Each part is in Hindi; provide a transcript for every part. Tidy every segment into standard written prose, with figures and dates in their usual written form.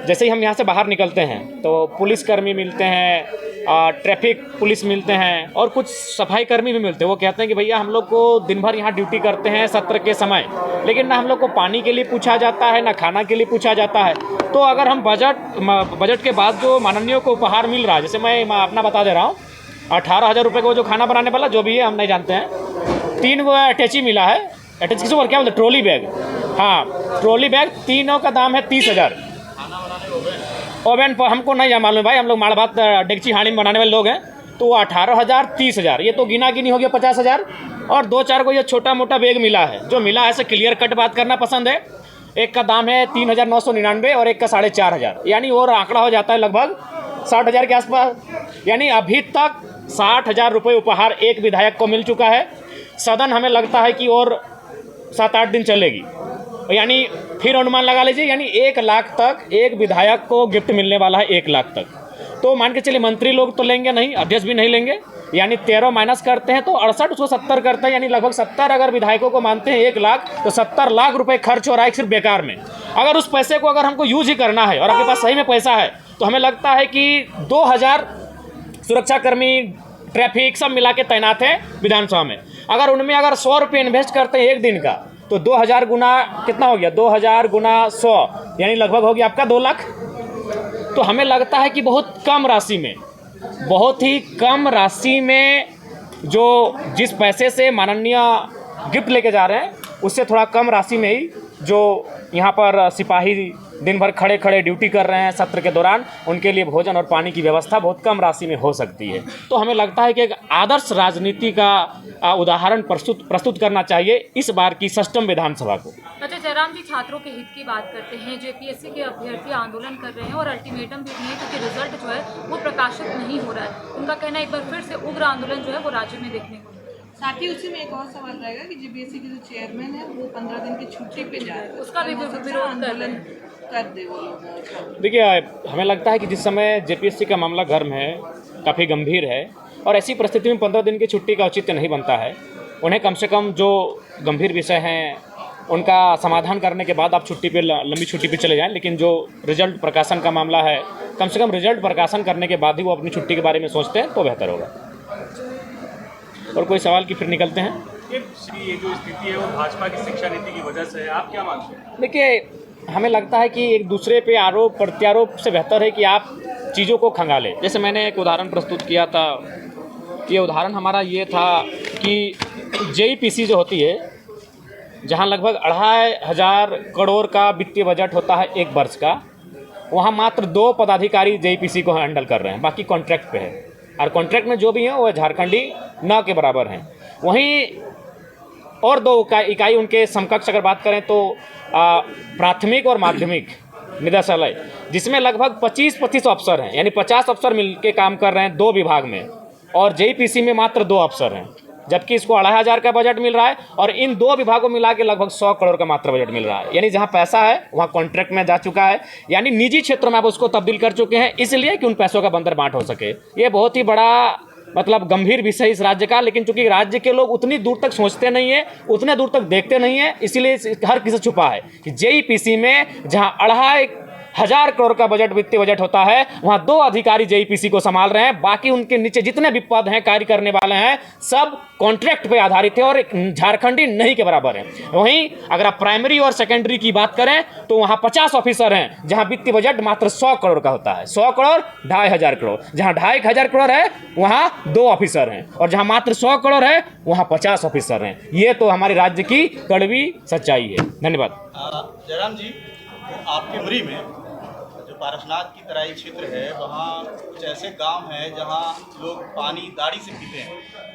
जैसे ही हम यहाँ से बाहर निकलते हैं तो पुलिसकर्मी मिलते हैं, ट्रैफिक पुलिस मिलते हैं और कुछ सफाई कर्मी भी मिलते हैं। वो कहते हैं कि भैया हम लोग को दिन भर यहाँ ड्यूटी करते हैं सत्र के समय, लेकिन ना हम लोग को पानी के लिए पूछा जाता है ना खाना के लिए पूछा जाता है। तो अगर हम बजट के बाद जो माननीयों को उपहार मिल रहा है, जैसे मैं अपना बता दे रहा हूँ, 18,000 रुपये को जो खाना बनाने वाला जो भी है हम नहीं जानते हैं, 3 वो अटैची मिला है। अटैची किसी को क्या बोलते हैं, ट्रॉली बैग। हाँ, ट्रॉली बैग, तीनों का दाम है 30,000। ओवन पर हमको नहीं मालूम भाई, हम लोग माड़ भात डेगची हांडी में बनाने वाले लोग हैं। तो वो 18,000 30,000, ये तो गिना गिनी हो गया 50,000। और 2-4 को ये छोटा मोटा बैग मिला है। जो मिला है ऐसे क्लियर कट बात करना पसंद है। एक का दाम है 3,999 और एक का 4,500, यानी और आंकड़ा हो जाता है लगभग 60,000 के आसपास। यानी अभी तक 60,000 रुपये उपहार एक विधायक को मिल चुका है। सदन हमें लगता है कि और 7-8 दिन चलेगी, यानी फिर अनुमान लगा लीजिए, यानी 1 लाख तक एक विधायक को गिफ्ट मिलने वाला है, 1 लाख तक। तो मान के चलिए मंत्री लोग तो लेंगे नहीं, अध्यक्ष भी नहीं लेंगे, यानी 13 माइनस करते हैं तो 68, उसको 70 करते हैं, यानी लगभग 70 अगर विधायकों को मानते हैं 1 लाख, तो 70 लाख रुपए खर्च हो रहा है सिर्फ बेकार में। अगर उस पैसे को अगर हमको यूज ही करना है और आपके पास सही में पैसा है, तो हमें लगता है कि 2,000 सुरक्षाकर्मी, ट्रैफिक सब मिला के तैनात है विधानसभा में। अगर उनमें अगर 100 रुपये इन्वेस्ट करते हैं एक दिन का, तो 2,000 गुना कितना हो गया, 2,000 गुना 100, यानी लगभग हो गया आपका 2 लाख। तो हमें लगता है कि बहुत कम राशि में, बहुत ही कम राशि में जो जिस पैसे से माननीय गिफ्ट लेके जा रहे हैं, उससे थोड़ा कम राशि में ही जो यहाँ पर सिपाही दिन भर खड़े खड़े ड्यूटी कर रहे हैं सत्र के दौरान, उनके लिए भोजन और पानी की व्यवस्था बहुत कम राशि में हो सकती है। तो हमें लगता है कि एक आदर्श राजनीति का उदाहरण प्रस्तुत करना चाहिए इस बार की सष्टम विधानसभा को। अच्छा, जयराम जी छात्रों के हित की बात करते हैं। जेपीएससी के अभ्यर्थी आंदोलन कर रहे हैं और अल्टीमेटम भी दिए, क्योंकि रिजल्ट जो है वो प्रकाशित नहीं हो रहा है। उनका कहना है एक बार फिर से उग्र आंदोलन जो है वो राज्य में देखने को। साथ ही उसी में एक और सवाल रहेगा कि जेपीएससी के जो चेयरमैन है वो 15 दिन की छुट्टी पे जा रहे हैं, उसका भी विरोध आंदोलन कर दे वो लोग। देखिए, हमें लगता है कि जिस समय जेपीएससी का मामला गर्म है, काफ़ी गंभीर है, और ऐसी परिस्थिति में 15 दिन की छुट्टी का औचित्य नहीं बनता है। उन्हें कम से कम जो गंभीर विषय हैं उनका समाधान करने के बाद आप छुट्टी पे, लंबी छुट्टी पे चले जाएं। लेकिन जो रिजल्ट प्रकाशन का मामला है, कम से कम रिजल्ट प्रकाशन करने के बाद ही वो अपनी छुट्टी के बारे में सोचते हैं तो बेहतर होगा। और कोई सवाल की फिर निकलते हैं। ये जो स्थिति है वो भाजपा की शिक्षा नीति की वजह से है, आप क्या मानते हैं? देखिए, हमें लगता है कि एक दूसरे पे आरोप प्रत्यारोप से बेहतर है कि आप चीज़ों को खंगालें। जैसे मैंने एक उदाहरण प्रस्तुत किया था, ये उदाहरण हमारा ये था कि जेईपीसी जो होती है, जहाँ लगभग 2,500 करोड़ का वित्तीय बजट होता है एक वर्ष का, वहाँ मात्र 2 पदाधिकारी जेईपीसी को हैंडल कर रहे हैं, बाकी कॉन्ट्रैक्ट पे है। और कॉन्ट्रैक्ट में जो भी हैं वो झारखंडी न के बराबर हैं। वहीं और 2 इकाई उनके समकक्ष अगर बात करें तो प्राथमिक और माध्यमिक निदेशालय, जिसमें लगभग 25 अफसर हैं, यानी 50 अफसर मिलके काम कर रहे हैं 2 विभाग में, और जेईपीसी में मात्र 2 अफसर हैं, जबकि इसको 2,500 का बजट मिल रहा है और इन 2 विभागों मिला के लगभग 100 करोड़ का मात्र बजट मिल रहा है। यानी जहां पैसा है वहां कॉन्ट्रैक्ट में जा चुका है, यानी निजी क्षेत्रों में आप उसको तब्दील कर चुके हैं, इसलिए कि उन पैसों का बंदर बांट हो सके। ये बहुत ही बड़ा मतलब गंभीर विषय इस राज्य का, लेकिन चूंकि राज्य के लोग उतनी दूर तक सोचते नहीं है, उतने दूर तक देखते नहीं है, इसीलिए हर किसी छुपा है कि जेईपीसी में जहां 2,500 करोड़ का बजट, वित्तीय बजट होता है, वहां 2 अधिकारी जेईपीसी को संभाल रहे हैं। बाकी उनके नीचे जितने भी पद हैं, कार्य करने वाले हैं, सब कॉन्ट्रैक्ट पे आधारित है और झारखंडी नहीं के बराबर है। वहीं अगर आप प्राइमरी और सेकेंडरी की बात करें तो वहां 50 ऑफिसर हैं, जहां वित्तीय बजट मात्र 100 करोड़ का होता है। 100 करोड़ 2,500 करोड़, जहां 2,500 करोड़ है वहां 2 ऑफिसर हैं, और जहां मात्र 100 करोड़ है वहां 50 ऑफिसर हैं। ये तो हमारे राज्य की कड़वी सच्चाई है। धन्यवाद। जयराम जी, आपके उमरी में जो पारसनाथ की तराई क्षेत्र है, वहाँ कुछ ऐसे गांव हैं जहाँ लोग पानी दाढ़ी से पीते हैं,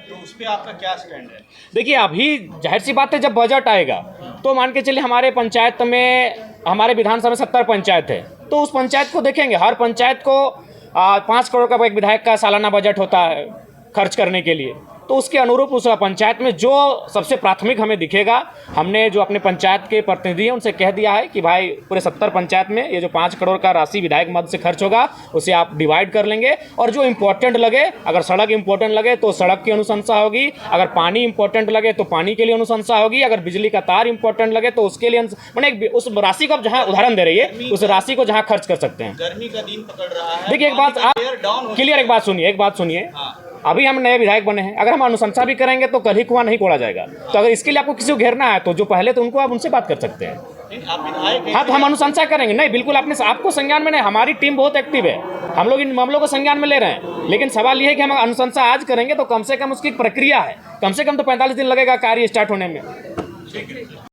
तो उस पर आपका क्या स्टैंड है? देखिए, अभी जाहिर सी बात है, जब बजट आएगा तो मान के चलिए हमारे पंचायत में, हमारे विधानसभा में 70 पंचायत है, तो उस पंचायत को देखेंगे। हर पंचायत को 5 करोड़ का एक विधायक का सालाना बजट होता है खर्च करने के लिए। तो उसके अनुरूप उस पंचायत में जो सबसे प्राथमिक हमें दिखेगा, हमने जो अपने पंचायत के प्रतिनिधि हैं उनसे कह दिया है कि भाई पूरे 70 पंचायत में ये जो 5 करोड़ का राशि विधायक मद से खर्च होगा उसे आप डिवाइड कर लेंगे, और जो इम्पोर्टेंट लगे, अगर सड़क इम्पोर्टेंट लगे तो सड़क की अनुशंसा होगी, अगर पानी इम्पोर्टेंट लगे तो पानी के लिए अनुशंसा होगी, अगर बिजली का तार इम्पोर्टेंट लगे तो उसके लिए मैंने उस राशि को आप जहाँ उदाहरण दे रही है उस राशि को जहाँ खर्च कर सकते हैं। गर्मी का दिन पकड़ रहा है। देखिए, एक बात आप क्लियर, एक बात सुनिए, अभी हम नए विधायक बने हैं, अगर हम अनुशंसा भी करेंगे तो कल ही कुआं नहीं खोला जाएगा। तो अगर इसके लिए आपको किसी को घेरना है तो जो पहले तो उनको आप उनसे बात कर सकते हैं। आप विधायक हैं। हाँ, तो हम अनुशंसा करेंगे। नहीं, बिल्कुल आपको संज्ञान में नहीं, हमारी टीम बहुत एक्टिव है, हम लोग इन मामलों को संज्ञान में ले रहे हैं। लेकिन सवाल ये है कि हम अनुशंसा आज करेंगे तो कम से कम उसकी प्रक्रिया है, कम से कम तो 45 दिन लगेगा कार्य स्टार्ट होने में। ठीक है।